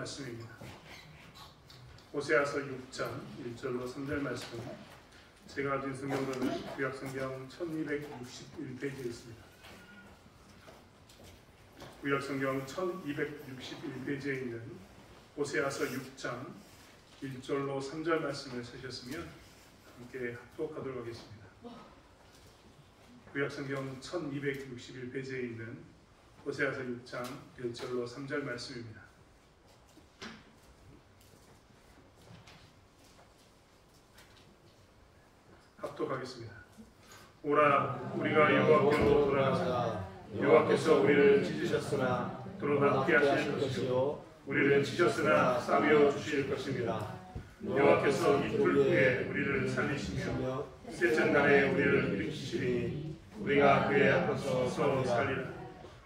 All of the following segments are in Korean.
말씀입니다. 호세아서 6장 1절로 3절 말씀, 제가 가진 성경으로는 구약성경 1261페이지에 있습니다. 구약성경 1261페이지에 있는 호세아서 6장 1절로 3절 말씀을 쓰셨으면 함께 합독하도록 하겠습니다. 구약성경 1261페이지에 있는 호세아서 6장 1절로 3절 말씀입니다. 합독하겠습니다. 오라, 우리가 여호와께로 돌아가자. 여호와께서 우리를 찢으셨으나 돌아가게 하실 것이요, 우리를 찢었으나 싸매어 주실 것입니다. 여호와께서 이틀 후에 우리를 살리시며 셋째 날에 우리를 일으키시리니 우리가 그의 앞에서 서로 살리라.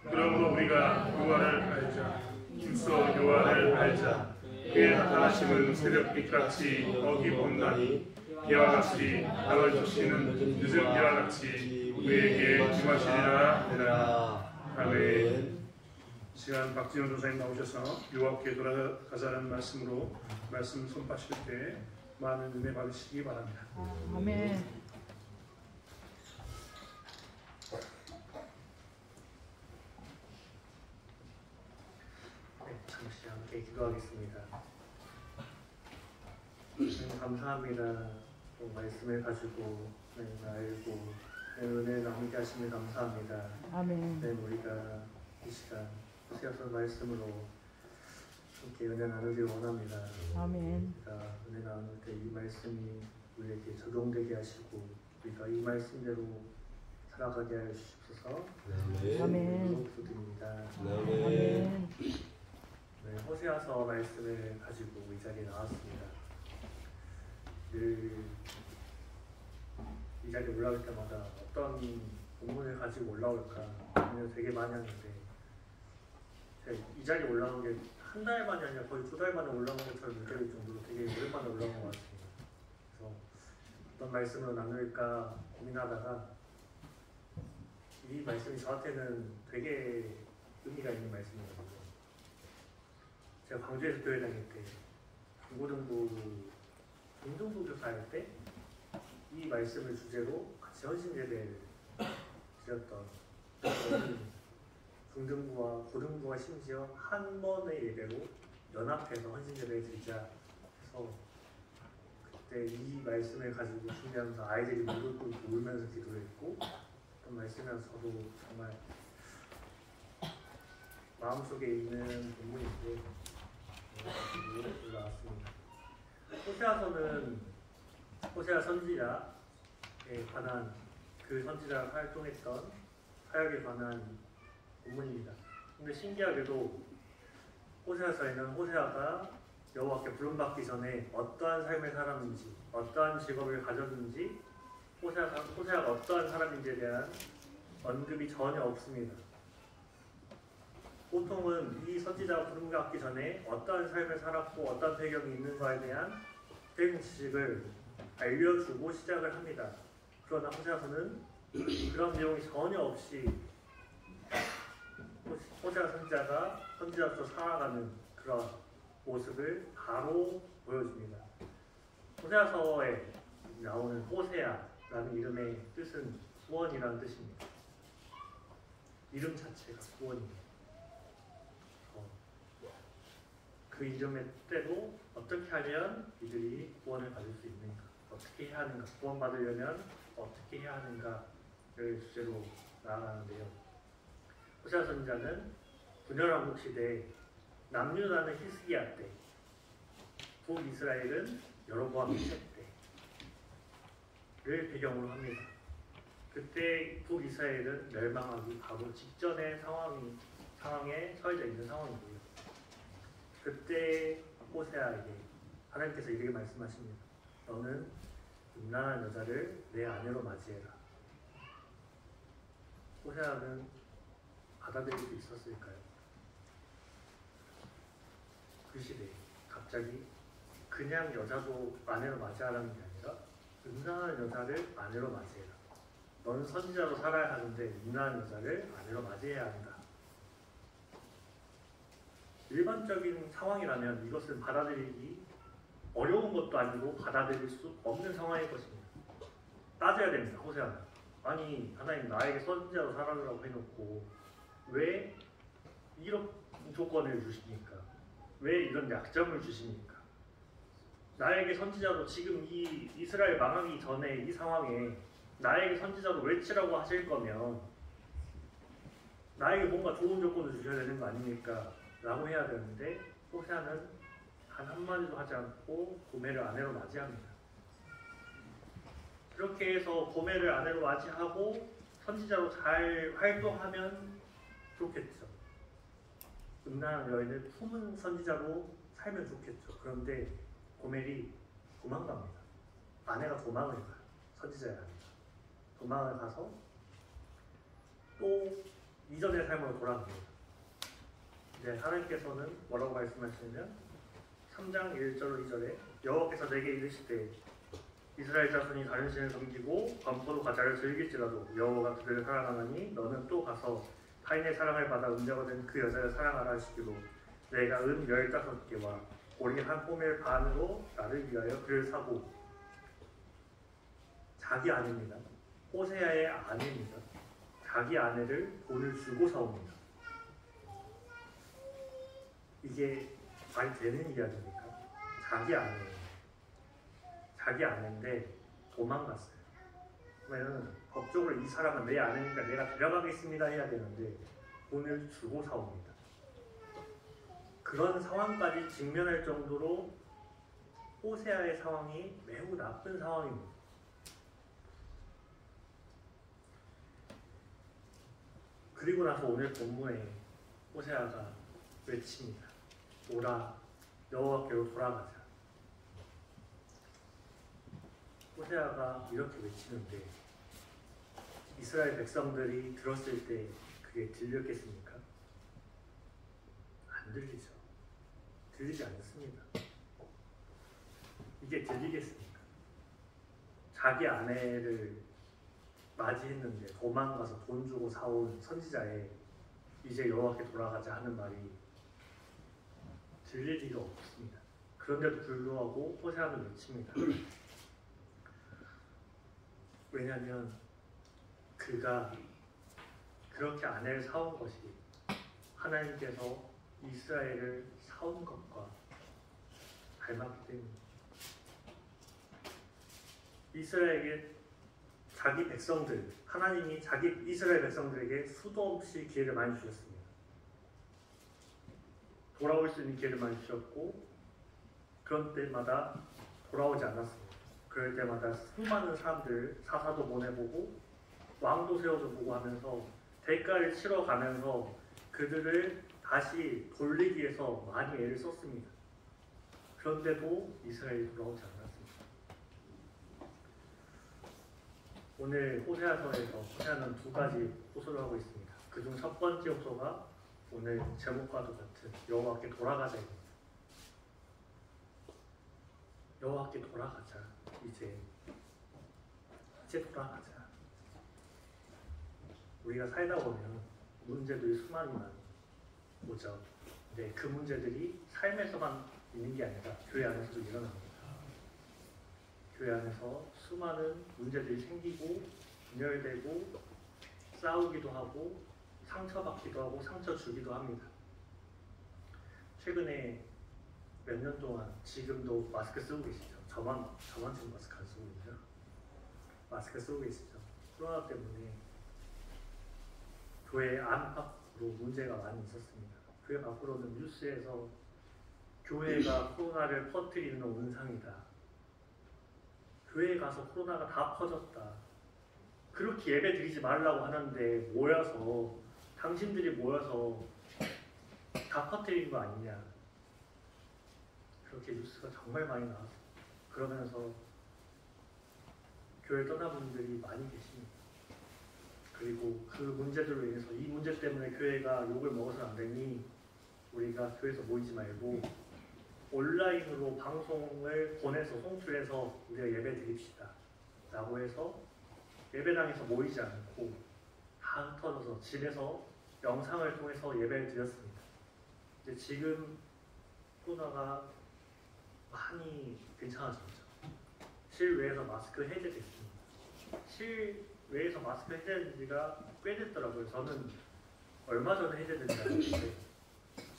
그러므로 우리가 여호와를 알자. 힘써 여호와를 알자. 그의 나타나심은 새벽빛같이 어김없나니 비와 같이 땅을 적시는 늦은 비와 같이 우리에게 임하시리라 하라. 아멘. 시간 박진영 조사님 나오셔서 여호와께 돌아가자라는 말씀으로 말씀 손바실 때 많은 은혜 받으시기 바랍니다. 아멘. 잠시 함께 기도하겠습니다. 감사합니다. 또 말씀을 가지고 알고 은혜 나누게 하시면 감사합니다. 아멘. 우리가 이 시간 호세아서 말씀으로 함께 은혜 나누길 원합니다. 아멘. 우리가 은혜 나눌 때 이 말씀이 우리에게 적용되게 하시고 우리가 이 말씀대로 살아가게 하여 주시옵소서. 아멘. 기도드립니다. 아멘. 네, 호세아서 말씀을 가지고 이 자리에 나왔습니다. 늘 이 자리에 올라올 때마다 어떤 본문을 가지고 올라올까 고민을 되게 많이 하는데, 제가 이 자리에 올라온 게 한 달 만이 아니라 거의 2달 만에 올라온 것처럼 느껴질 정도로 되게 오랜만에 올라온 것 같아요. 그래서 어떤 말씀으로 나눌까 고민하다가 이 말씀이 저한테는 되게 의미가 있는 말씀이거든요. 제가 광주에서 교회 다닐 때 중고등부 교사할 때 이 말씀을 주제로 같이 헌신예배를 드렸던, 중등부와 고등부와 심지어 한 번의 예배로 연합해서 헌신예배를 드리자 해서 그때 이 말씀을 가지고 준비하면서 아이들이 무릎 꿇고 울면서 기도했고, 어떤 말씀이라서 저도 정말 마음속에 있는 본문인데 올라왔습니다. 호세아서는 호세아 선지자에 관한, 그 선지자가 활동했던 사역에 관한 본문입니다. 근데 신기하게도 호세아서에는 호세아가 여호와께 부름받기 전에 어떠한 삶을 살았는지, 어떠한 직업을 가졌는지, 호세아가 어떠한 사람인지에 대한 언급이 전혀 없습니다. 보통은 이 선지자가 부름받기 전에 어떠한 삶을 살았고 어떠한 배경이 있는가에 대한 배경 지식을 알려주고 시작을 합니다. 그러나 호세아서는 그런 내용이 전혀 없이 호세아 선지자가 선지자로서 살아가는 그런 모습을 바로 보여줍니다. 호세아서에 나오는 호세아라는 이름의 뜻은 구원이라는 뜻입니다. 이름 자체가 구원입니다. 그 이름의 뜻대로 어떻게 하면 이들이 구원을 받을 수 있는가, 어떻게 해야 하는가, 구원받으려면 어떻게 해야 하는가를 주제로 나아가는데요. 호세아 선지자는 분열왕국 시대에 남유다는 히스기야 때, 북이스라엘은 여로보암 2세 때를 배경으로 합니다. 그때 북이스라엘은 멸망하기 바로 직전의 상황에 처해져 있는 상황이고요. 그때 호세아에게 하나님께서 이렇게 말씀하십니다. 너는 음란한 여자를 내 아내로 맞이해라. 호세아는 받아들일 수 있었을까요? 그 시대에 갑자기 그냥 여자도 아내로 맞이하라는 게 아니라 음란한 여자를 아내로 맞이해라. 너는 선지자로 살아야 하는데 음란한 여자를 아내로 맞이해야 한다. 일반적인 상황이라면 이것은 받아들이기 어려운 것도 아니고 받아들일 수 없는 상황일 것입니다. 따져야 됩니다. 호세아는. 아니 하나님 나에게 선지자로 살아라고 해놓고 왜 이런 조건을 주십니까? 왜 이런 약점을 주십니까? 나에게 선지자로 지금 이 이스라엘 망하기 전에 이 상황에 나에게 선지자로 외치라고 하실 거면 나에게 뭔가 좋은 조건을 주셔야 되는 거 아닙니까? 라고 해야 되는데 호세아는 단 한마디도 하지 않고 고멜을 아내로 맞이합니다. 그렇게 해서 고멜을 아내로 맞이하고 선지자로 잘 활동하면 좋겠죠. 음란한 여인을 품은 선지자로 살면 좋겠죠. 그런데 고멜이 도망갑니다. 아내가 도망을 가요. 선지자의 아내가. 도망을 가서 또 이전의 삶으로 돌아갑니다. 이제 하나님께서는 뭐라고 말씀하시냐면 3장 1절 2절에 여호와께서 내게 이르시되 이스라엘 자손이 다른 신을 섬기고 범포도 과자를 즐길지라도 여호와가 그들을 사랑하나니 너는 또 가서 타인의 사랑을 받아 은자가 된 그 여자를 사랑하라 하시기로 내가 은 15개와 오리 한 포멜 반으로 나를 위하여 그를 사고 자기 아내입니다. 호세아의 아내입니다. 자기 아내를 돈을 주고 사옵니다. 이게 말이 되는 이야기입니까? 자기 아내인데 도망갔어요. 그러면 법적으로 이 사람은 내 아내니까 내가 데려가겠습니다 해야 되는데 돈을 주고 사옵니다. 그런 상황까지 직면할 정도로 호세아의 상황이 매우 나쁜 상황입니다. 그리고 나서 오늘 본문에 호세아가 외칩니다. 오라 여호와께로 돌아가자. 호세아가 이렇게 외치는데 이스라엘 백성들이 들었을 때 그게 들렸겠습니까? 안 들리죠. 들리지 않습니다. 이게 들리겠습니까? 자기 아내를 맞이했는데 도망가서 돈 주고 사온 선지자의 이제 여호와께 돌아가자 하는 말이 들릴 리가 없습니다. 그런데도 불구하고 호세아는 외칩니다. 왜냐하면 그가 그렇게 아내를 사온 것이 하나님께서 이스라엘을 사온 것과 닮았기 때문입니다. 이스라엘에게 자기 백성들, 하나님이 자기 이스라엘 백성들에게 수도 없이 기회를 많이 주셨습니다. 돌아올 수 있는 기회를 많이 주셨고 그런 때마다 돌아오지 않았습니다. 그럴 때마다 수많은 사람들 사사도 보내보고 왕도 세워줘보고 하면서 대가를 치러가면서 그들을 다시 돌리기 위해서 많이 애를 썼습니다. 그런데도 이스라엘이 돌아오지 않았습니다. 오늘 호세아서에서 호세아는 두 가지 호소를 하고 있습니다. 그중 첫 번째 호소가 오늘 제목과도 같은 여호와께 돌아가자입니다. 여호와께 돌아가자. 이제 돌아가자. 우리가 살다 보면 문제들이 수많이 오죠. 근데 그 문제들이 삶에서만 있는 게 아니라 교회 안에서도 일어납니다. 교회 안에서 수많은 문제들이 생기고 분열되고 싸우기도 하고 상처받기도 하고 상처 주기도 합니다. 최근에 몇 년 동안 지금도 마스크 쓰고 계시죠? 저만 지금 마스크 안 쓰고 있죠? 마스크 쓰고 계시죠? 코로나 때문에 교회 안팎으로 문제가 많이 있었습니다. 교회 밖으로는 뉴스에서 교회가 코로나를 퍼뜨리는 온상이다. 교회에 가서 코로나가 다 퍼졌다. 그렇게 예배 드리지 말라고 하는데 당신들이 모여서 다 퍼뜨린 거 아니냐. 그렇게 뉴스가 정말 많이 나왔습니다. 그러면서 교회 떠난 분들이 많이 계십니다. 그리고 그 문제들로 인해서 이 문제 때문에 교회가 욕을 먹어서는 안 되니 우리가 교회에서 모이지 말고 온라인으로 방송을 보내서 송출해서 우리가 예배 드립시다 라고 해서 예배당에서 모이지 않고 다 흩어져서 집에서 영상을 통해서 예배를 드렸습니다. 근데 지금 코로나가 많이 괜찮아졌죠. 실외에서 마스크 해제됐습니다. 실외에서 마스크 해제된 지가 꽤 됐더라고요. 저는 얼마 전에 해제된지 알았는데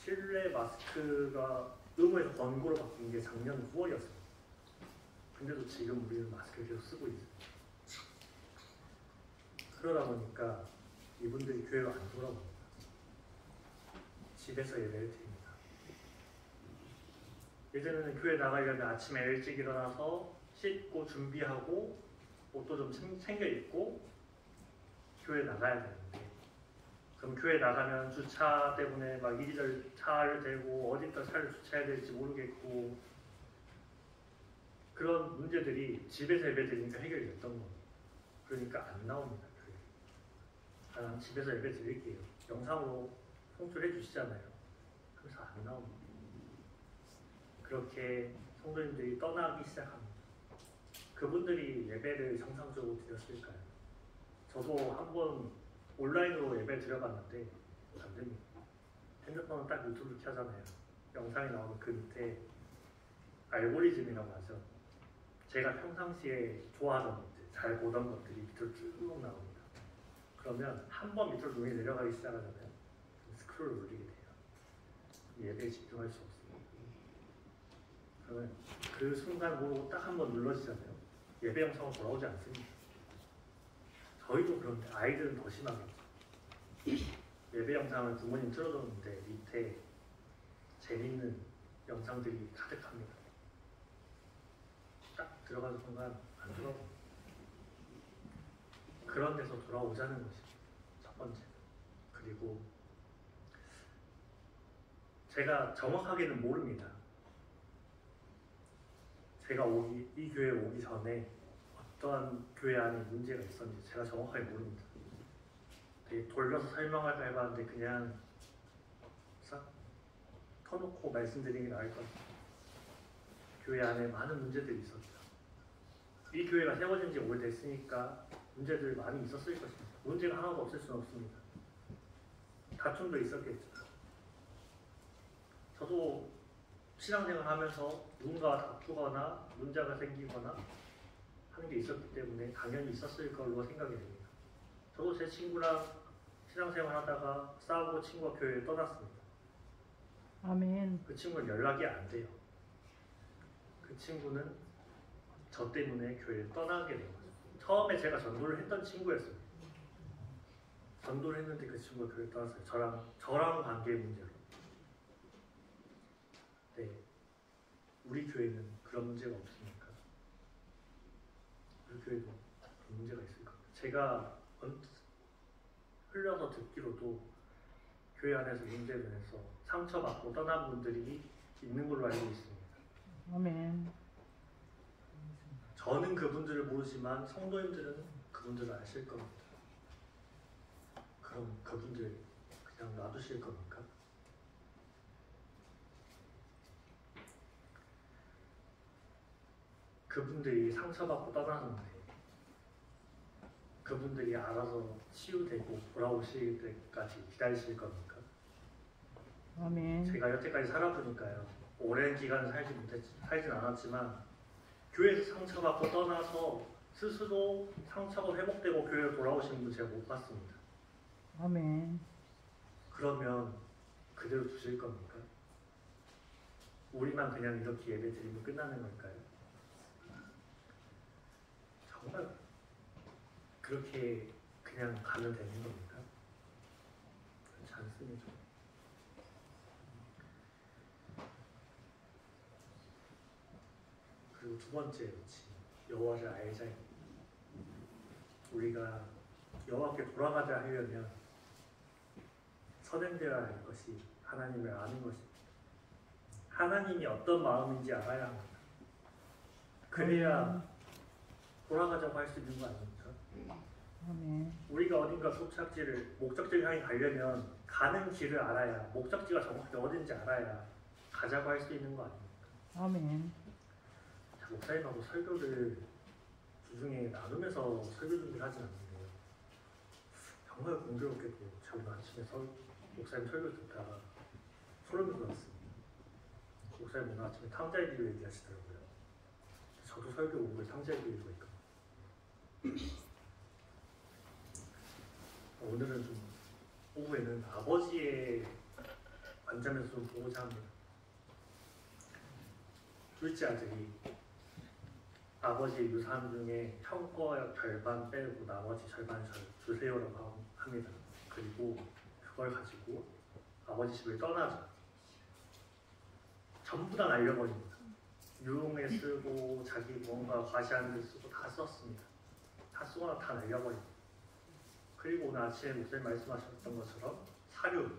실내 마스크가 의무에서 권고로 바뀐 게 작년 9월이었어요. 근데도 지금 우리는 마스크를 계속 쓰고 있어요. 그러다 보니까 이분들이 교회로 안 돌아옵니다. 집에서 예배를 드립니다. 예전에는 교회 나가려면 아침에 일찍 일어나서 씻고 준비하고 옷도 좀 챙겨 입고 교회 나가야 되는데, 그럼 교회 나가면 주차 때문에 막 이리저리 차를 대고 어디다 차를 주차해야 될지 모르겠고, 그런 문제들이 집에서 예배 드리니까 해결이 됐던 거예요. 그러니까 안 나옵니다. 교회. 난 집에서 예배 드릴게요. 영상으로 송출해 주시잖아요. 그래서 안 나옵니다. 그렇게 성도님들이 떠나기 시작합니다. 그분들이 예배를 정상적으로 드렸을까요? 저도 한번 온라인으로 예배 드려봤는데 안 됩니다. 핸드폰은 딱 유튜브를 켜잖아요. 영상이 나오는 그 밑에 알고리즘이라고 하죠. 제가 평상시에 좋아하던 것들, 잘 보던 것들이 밑으로 쭉 나옵니다. 그러면 한 번 밑으로 눈이 내려가기 시작하잖아요. 스크롤을 올리게 돼요. 예배에 집중할 수 없습니다. 그러면 그 순간 모르고 딱 한 번 눌러지잖아요. 예배 영상은 돌아오지 않습니다. 저희도 그런데 아이들은 더 심하겠죠. 예배 영상을 부모님 틀어줬는데 밑에 재밌는 영상들이 가득합니다. 딱 들어가는 순간 안 돌아옵니다. 그런 데서 돌아오자는 것이 첫 번째. 그리고 제가 정확하게는 모릅니다. 제가 이 교회에 오기 전에 어떠한 교회 안에 문제가 있었는지 제가 정확하게 모릅니다. 되게 돌려서 설명할까 해봤는데 그냥 싹 터놓고 말씀드리는 게 나을 것 같아요. 교회 안에 많은 문제들이 있었죠. 이 교회가 세워진 지 오래됐으니까 문제들 많이 있었을 것입니다. 문제가 하나도 없을 수는 없습니다. 다툼도 있었겠죠. 저도 신앙생활 하면서 누군가와 다투거나 문제가 생기거나 하는 게 있었기 때문에 당연히 있었을 걸로 생각이 됩니다. 저도 제 친구랑 신앙생활 하다가 싸우고 친구가 교회를 떠났습니다. 아멘. 그 친구는 연락이 안 돼요. 그 친구는 저 때문에 교회를 떠나게 된 거죠. 처음에 제가 전도를 했던 친구였어요. 전도를 했는데 그 친구가 교회를 떠났어요. 저랑 관계 문제로. 네, 우리 교회는 그런 문제가 없으니까 우리 교회도 그런 문제가 있을 겁니다. 제가 흘려서 듣기로도 교회 안에서 문제로 해서 상처받고 떠난 분들이 있는 걸로 알고 있습니다. 아멘. 저는 그분들을 모르지만 성도님들은 그분들을 아실 겁니다. 그럼 그분들 그냥 놔두실 겁니까? 그분들이 상처받고 떠나는데 그분들이 알아서 치유되고 돌아오실 때까지 기다리실 겁니까? 아멘. 제가 여태까지 살아보니까요, 오랜 기간 살진 않았지만 교회에서 상처받고 떠나서 스스로 상처가 회복되고 교회로 돌아오시는 분 제가 못 봤습니다. 아멘. 그러면 그대로 두실 겁니까? 우리만 그냥 이렇게 예배 드리면 끝나는 걸까요? 정말 그렇게 그냥 가면 되는 겁니까? 그렇지 않습니다. 그리고 두 번째 요치, 여호와를 알자입니다. 우리가 여호와께 돌아가자 하려면 선행되어야 할 것이 하나님을 아는 것입니다. 하나님이 어떤 마음인지 알아야 합니다. 그래야 돌아가자고 할 수 있는 거 아닙니까? 아멘. 우리가 어딘가 목적지를 향해 가려면 가는 길을 알아야, 목적지가 정확히 어딘지 알아야 가자고 할 수 있는 거 아닙니까? 아멘. 목사님하고 설교를 주중에 나누면서 설교 준비를 하진 않는데요. 정말 공교롭게도 저희가 아침에 목사님 설교 듣다가 소름이 돋았습니다. 목사님 오늘 아침에 탕자의 기회 얘기하시더라고요. 저도 설교 오후에 탕자의 기회가 있거든요. 오늘은 좀 오후에는 아버지의 관점에서 좀 보고자 합니다. 둘째 아들이 아버지의 유산 중에 형과 절반 빼고 나머지 절반을 주세요라고 합니다. 그리고 그걸 가지고 아버지 집을 떠나죠. 전부 다 날려버립니다. 유흥에 쓰고 자기 뭔가 과시하는 데 쓰고 다 썼습니다. 다 쓰거나 다 날려버립니다. 그리고 오늘 아침에 목사님 말씀하셨던 것처럼 사료,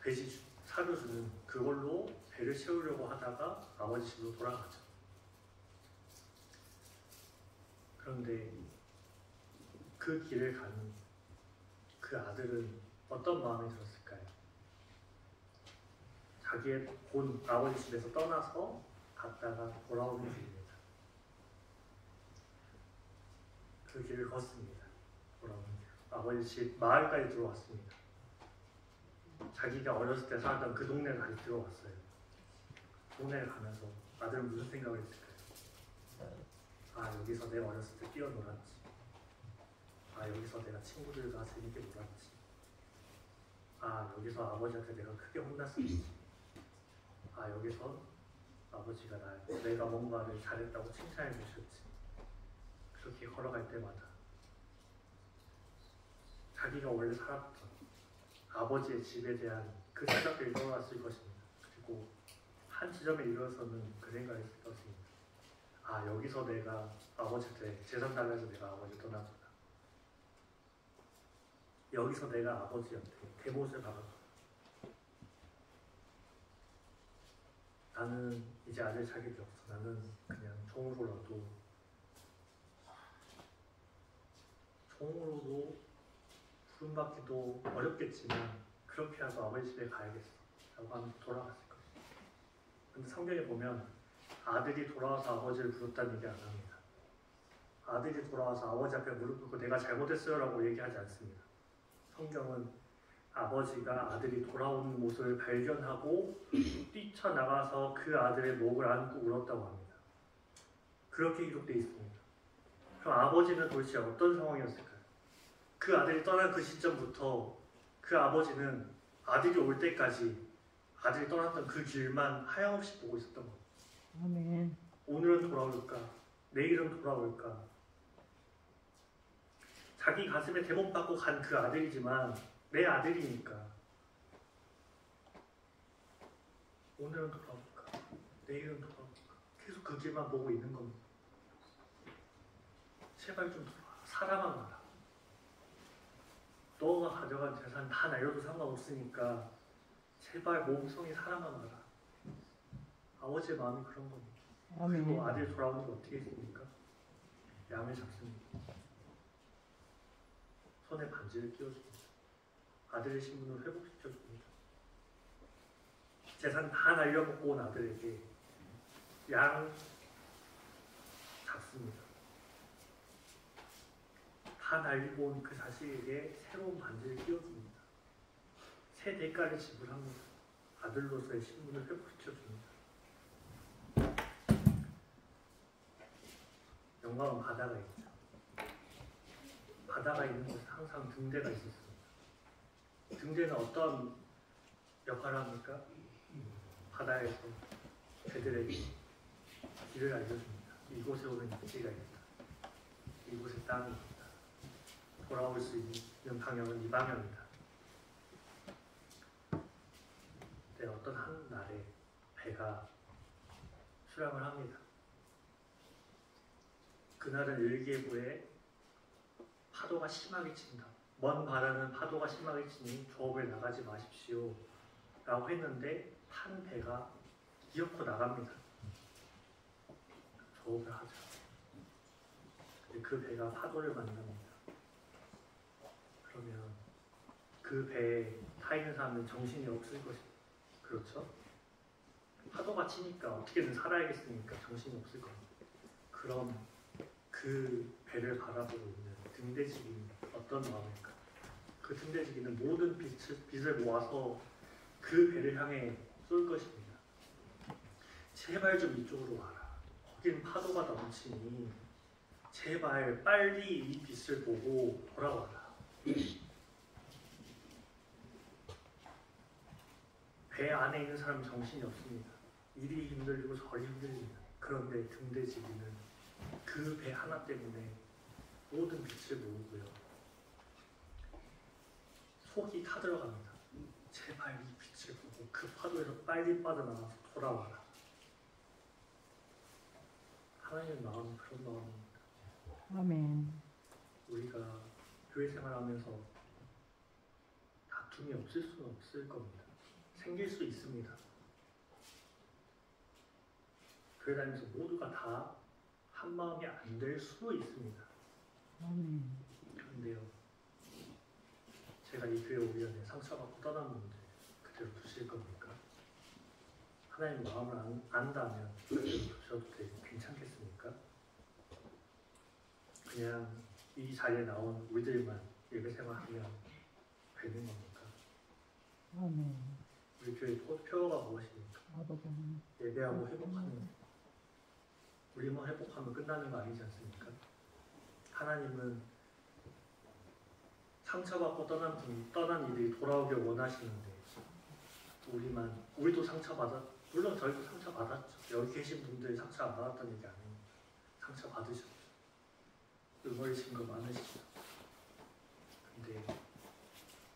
돼지 사료주는 그걸로 배를 채우려고 하다가 아버지 집으로 돌아가죠. 그런데 그 길을 가는 그 아들은 어떤 마음이 들었을까요? 자기의 본 아버지 집에서 떠나서 갔다가 돌아오는 길입니다. 그 길을 걷습니다. 돌아오는 길. 아버지 집 마을까지 들어왔습니다. 자기가 어렸을 때 살았던 그 동네까지 들어왔어요. 동네를 가면서 아들은 무슨 생각을 했을까요? 아, 여기서 내가 어렸을 때 뛰어놀았지. 아, 여기서 내가 친구들과 재밌게 놀았지. 아, 여기서 아버지한테 내가 크게 혼났었지. 아, 여기서 아버지가 내가 뭔가를 잘했다고 칭찬해 주셨지. 그렇게 걸어갈 때마다 자기가 원래 살았던 아버지의 집에 대한 그 생각들이 떠올랐을 것입니다. 그리고 한 지점에 이르러서는 그 생각이 있을 것입니다. 아, 여기서 내가 아버지한테 재산 달라서 내가 아버지 떠나구나. 여기서 내가 아버지한테 대못을 박았구나. 나는 이제 아들 자격이 없어. 나는 그냥 총으로도 부름받기도 어렵겠지만 그렇게 하고 아버지 집에 가야겠어 라고 하면서 돌아갔을 것입니다. 근데 성경에 보면 아들이 돌아와서 아버지를 부르다는 얘기 안 합니다. 아들이 돌아와서 아버지 앞에 무릎 꿇고 내가 잘못했어요 라고 얘기하지 않습니다. 성경은 아버지가 아들이 돌아오는 모습을 발견하고 뛰쳐나가서 그 아들의 목을 안고 울었다고 합니다. 그렇게 기록되어 있습니다. 그럼 아버지는 도대체 어떤 상황이었을까요? 그 아들이 떠난 그 시점부터 그 아버지는 아들이 올 때까지 아들이 떠났던 그 길만 하염없이 보고 있었던 겁니다. 아멘. 오늘은 돌아올까? 내일은 돌아올까? 자기 가슴에 대못 받고 간 그 아들이지만 내 아들이니까 오늘은 돌아올까? 내일은 돌아올까? 계속 그 길만 보고 있는 겁니다. 제발 좀 돌아와. 살아만 와라. 너가 가져간 재산 다 날려도 상관없으니까 제발 몸성이 살아만 와라. 아버지의 마음이 그런 겁니다. 아멘. 그리고 아들 돌아오는 게 어떻게 했습니까? 양을 잡습니다. 손에 반지를 끼워줍니다. 아들의 신분을 회복시켜줍니다. 재산 다 날려먹고 온 아들에게 양 잡습니다. 다 날리고 온 그 자식에게 새로운 반지를 끼워줍니다. 새 대가를 지불합니다. 아들로서의 신분을 회복시켜줍니다. 영광은 바다가 있죠. 바다가 있는 곳에 항상 등대가 있었습니다. 등대는 어떤 역할을 합니까? 바다에서 배들에게 길을 알려줍니다. 이곳에 오면 육지가 있다. 이곳에 땅이 있다. 돌아올 수 있는 방향은 이 방향이다. 네, 어떤 한 날에 배가 출항을 합니다. 그날은 일기예보에 파도가 심하게 친다. 먼 바다는 파도가 심하게 치니 조업에 나가지 마십시오 라고 했는데 한 배가 기어코 나갑니다. 조업을 하죠. 근데 그 배가 파도를 만납니다. 그러면 그 배에 타 있는 사람은 정신이 없을 것입니다. 그렇죠? 파도가 치니까 어떻게든 살아야겠으니까 정신이 없을 겁니다. 그럼 그 배를 바라보고 있는 등대지기는 어떤 마음일까? 그 등대지기는 모든 빚을 모아서 그 배를 향해 쏠 것입니다. 제발 좀 이쪽으로 와라. 거긴 파도가 넘치니 제발 빨리 이 빛을 보고 돌아와라. 배 안에 있는 사람 정신이 없습니다. 이리 힘들리고 저리 힘들립니다. 그런데 등대지기는 그 배 하나 때문에 모든 빛을 모으고요. 속이 타들어갑니다. 제발 이 빛을 보고 그 파도에서 빨리 빠져나가서 돌아와라. 하나님의 마음은 그런 마음입니다. 아멘. 우리가 교회 생활하면서 다툼이 없을 수는 없을 겁니다. 생길 수 있습니다. 교회 다니면서 모두가 다 한 마음이 안 될 수도 있습니다. 아멘. 그런데요, 제가 이 교회 오기 전에 상처받고 떠난 분들 그대로 두실 겁니까? 하나님 마음을 안다면 그대로 두셔도 괜찮겠습니까? 그냥 이 자리에 나온 우리들만 예배 생활하면 되는 겁니까? 아멘. 우리 교회 표어가 무엇입니까? 아버지. 예배하고 회복하는, 우리만 회복하면 끝나는 거 아니지 않습니까? 하나님은 상처받고 떠난 이들이 돌아오길 원하시는데 우리도 상처받았, 물론 저희도 상처받았죠. 여기 계신 분들이 상처 안 받았다는 얘기 아닙니다. 상처 받으셨죠. 응어리신 거 많으시죠. 근데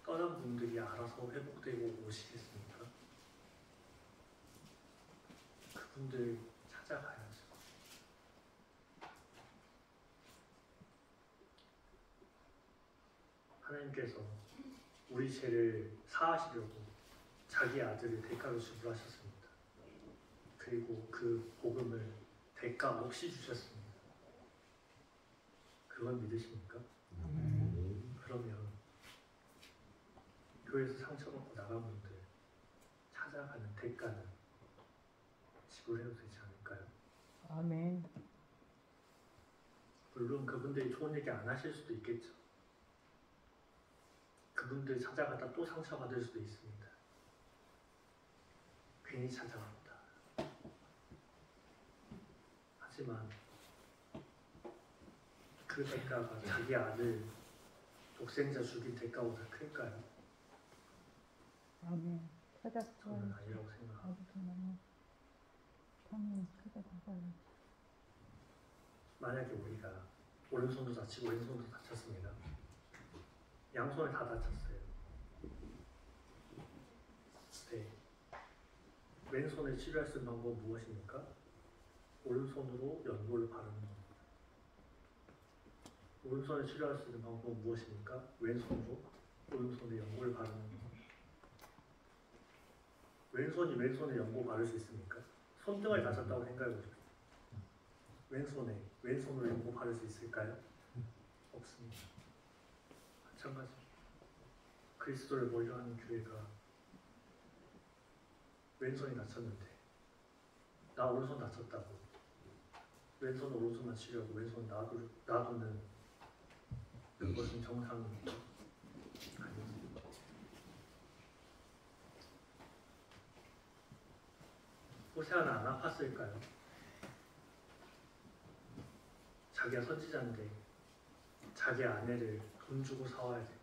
떠난 분들이 알아서 회복되고 오시겠습니까? 그분들 찾아가야죠. 하나님께서 우리 죄를 사하시려고 자기 아들을 대가로 지불하셨습니다. 그리고 그 복음을 대가 없이 주셨습니다. 그걸 믿으십니까? 그러면 교회에서 상처받고 나간 분들 찾아가는 대가는 지불해도 되지 않을까요? 아멘. 물론 그분들이 좋은 얘기 안 하실 수도 있겠죠. 그분들 찾아가다 또 상처받을 수도 있습니다. 괜히 찾아갑니다. 하지만 그 대가가 자기 아들 독생자 죽인 대가보다 클까요? 아멘. 찾았어요. 저는 아니라고 생각합니다. 아버지는 참이 찾아가요. 만약에 우리가 오른손도 다치고 왼손도 다쳤습니다. 양손을 다 다쳤어요. 네. 왼손을 치료할 수 있는 방법은 무엇입니까? 오른손으로 연고를 바르는 겁니다. 오른손을 치료할 수 있는 방법은 무엇입니까? 왼손으로 오른손에 연고를 바르는 겁니다. 왼손이 왼손에 연고 바를 수 있습니까? 손등을 다쳤다고 생각해보세요. 왼손으로 연고 바를 수 있을까요? 없습니다. 마찬가지. 그리스도를 몰려하는 교회가 왼손이 다쳤는데 나 오른손 다쳤다고 왼손 오른손만 치료하고 왼손 놔두는 그것은 정상입니까? 아닙니다. 호세아는 안 아팠을까요? 자기가 선지자인데 자기 아내를 돈 주고 사와야 돼.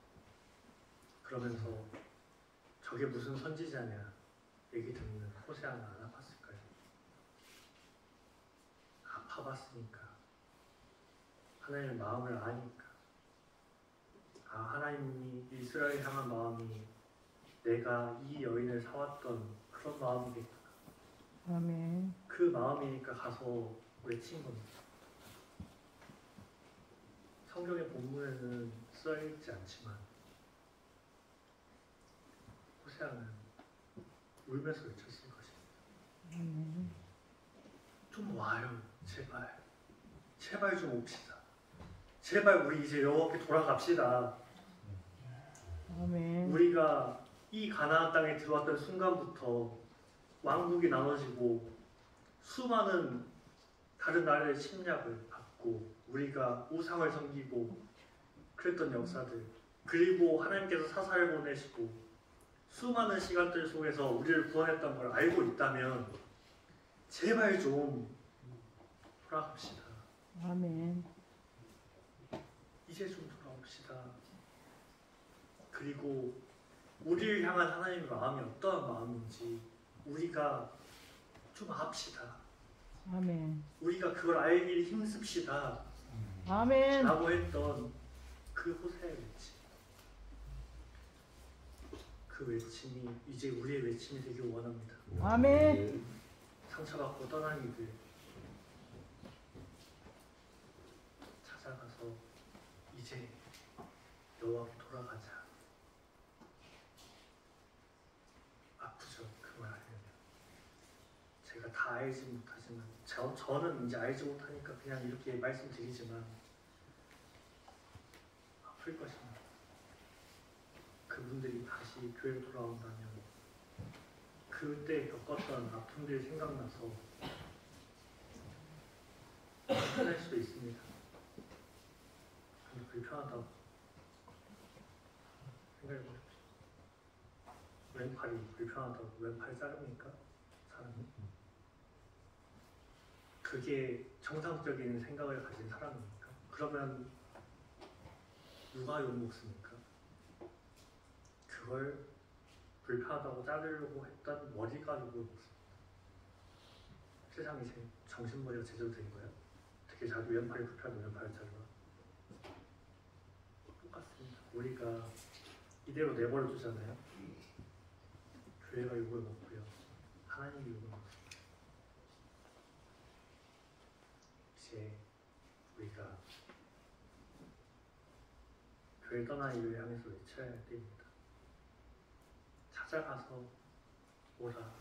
그러면서 저게 무슨 선지자냐 얘기 듣는 호세아는 안 아팠을까요? 아파봤으니까. 하나님의 마음을 아니까. 하나님이 이스라엘 향한 마음이 내가 이 여인을 사왔던 그런 마음이겠구나. 아멘. 그 마음이니까 가서 외친 겁니다. 성경의 본문에는 써있지 않지만 호세아는 울면서 외쳤을 것입니다. 아멘. 좀 와요, 제발. 제발 좀 옵시다. 제발 우리 이제 여호와께 돌아갑시다. 아멘. 우리가 이 가나안 땅에 들어왔던 순간부터 왕국이 나눠지고 수많은 다른 나라의 침략을 받고 우리가 우상을 섬기고 그랬던 역사들, 그리고 하나님께서 사사를 보내시고 수많은 시간들 속에서 우리를 구원했던 걸 알고 있다면 제발 좀 돌아갑시다. 아멘. 이제 좀 돌아옵시다. 그리고 우리를 향한 하나님의 마음이 어떠한 마음인지 우리가 좀 압시다. 아멘. 우리가 그걸 알기 힘씁시다. 아멘. 라고 했던 그 호세의 외침, 그 외침이 이제 우리의 외침이 되길 원합니다. 아멘. 상처받고 떠난 이들 찾아가서 이제 여호와께 돌아가자. 아프죠, 그 말 하려면. 제가 다 알지 못하지만 저는 이제 알지 못하니까 그냥 이렇게 말씀드리지만 아플 것입니다. 그분들이 다시 교회로 돌아온다면 그때 겪었던 아픔들이 생각나서 불편할 수도 있습니다. 근데 불편하다고 생각해보십시오. 왼팔이 불편하다고 왼팔 자릅니까? 사람이? 그게 정상적인 생각을 가진 사람입니까? 그러면 누가 욕먹습니까? 그걸 불편하다고 자르려고 했던 머리가 욕먹습니다. 세상이 정신머리가 제대로 된 거야? 되게 자기 왼팔이 불편하면 왼팔을 잘라. 똑같습니다. 우리가 이대로 내버려 두잖아요. 교회가 욕을 먹고요. 하나님이 욕을 먹습니다. 이제 우리가 교회 떠난 이를 향해서 외쳐야 할 때입니다. 찾아가서 오라.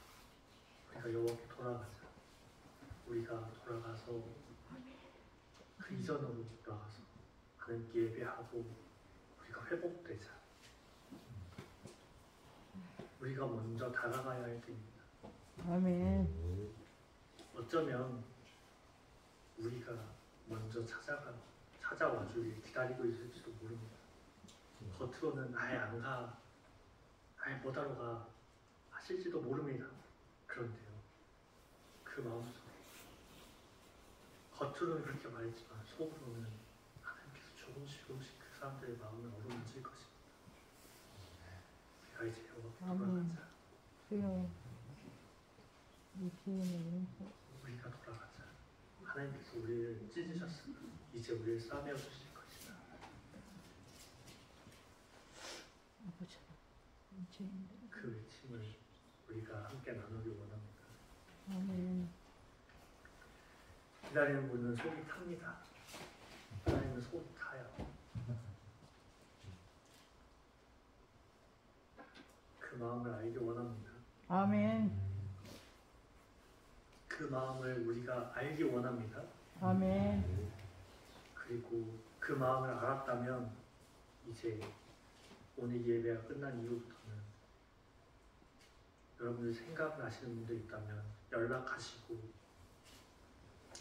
우리가 여호와께 돌아가자. 우리가 돌아가서 그 이전으로 돌아가서 하나님께 예배하고 우리가 회복되자. 우리가 먼저 다가가야 할 때입니다. 아멘. 어쩌면 우리가 먼저 찾아와 주길 기다리고 있을지도 모릅니다. 겉으로는 아예 안 가, 아예 못하러 가 하실지도 모릅니다. 그런데요, 그 마음속에 겉으로는 그렇게 말했지만 속으로는 하나님께서 조금씩 그 사람들의 마음을 어루만질 것입니다. 우리가 이제 여호와께 돌아가자. 주여, 이 기운의 용서. 우리가 돌아가자. 하나님께서 우리를 찢으셨으면 이제 우리를 싸매어 주실 것이다. 아버지, 이 죄인들. 그 외침을 우리가 함께 나누기 원합니다. 아멘. 기다리는 분은 속이 탑니다. 하나님은 속이 타요. 그 마음을 알기 원합니다. 아멘. 그 마음을 우리가 알기 원합니다. 아멘. 그리고 그 마음을 알았다면 이제 오늘 예배가 끝난 이후부터는 여러분들 생각나시는 분들 있다면 연락하시고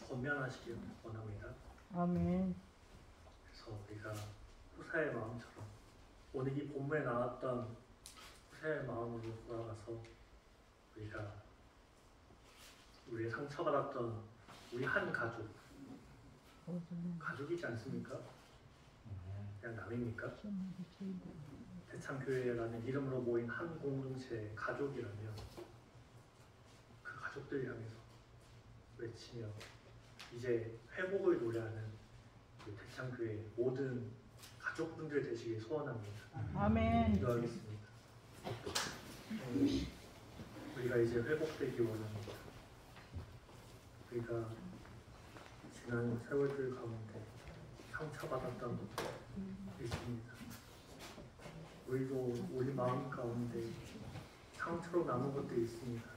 권면하시길 원합니다. 아멘. 그래서 우리가 호사의 마음처럼 오늘 이 본문에 나왔던 호사의 마음으로 돌아가서 우리가 우리의 상처받았던 우리 한 가족이지 않습니까? 그냥 남입니까? 대창교회라는 이름으로 모인 한 공동체의 가족이라면 그 가족들 향해서 외치며 이제 회복을 노래하는 우리 대창교회 모든 가족분들 되시길 소원합니다. 아멘. 기도하겠습니다. 우리가 이제 회복되기 원합니다. 우리가 지난 세월들 가운데 상처받았던 것도 있습니다. 우리도 우리 마음 가운데 상처로 남은 것도 있습니다.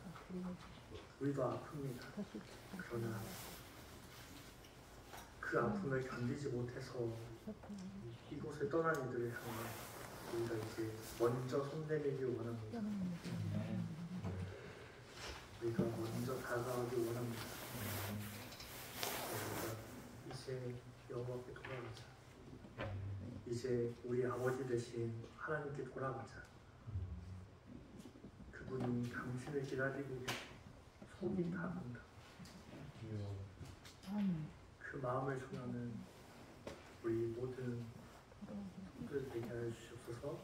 우리도 아픕니다. 그러나 그 아픔을 견디지 못해서 이곳을 떠난 이들을 향해 우리가 이제 먼저 손내밀길 원합니다. 우리가 먼저 다가가길 원합니다. 우리가 이제 여호와께 돌아가자. 이제 우리 아버지 되신 하나님께 돌아가자. 그분이 당신을 기다리고 계시 속이 타간다. 아멘. 그 마음을 전하는 우리 모든 성도들 되게 하여 주시옵소서.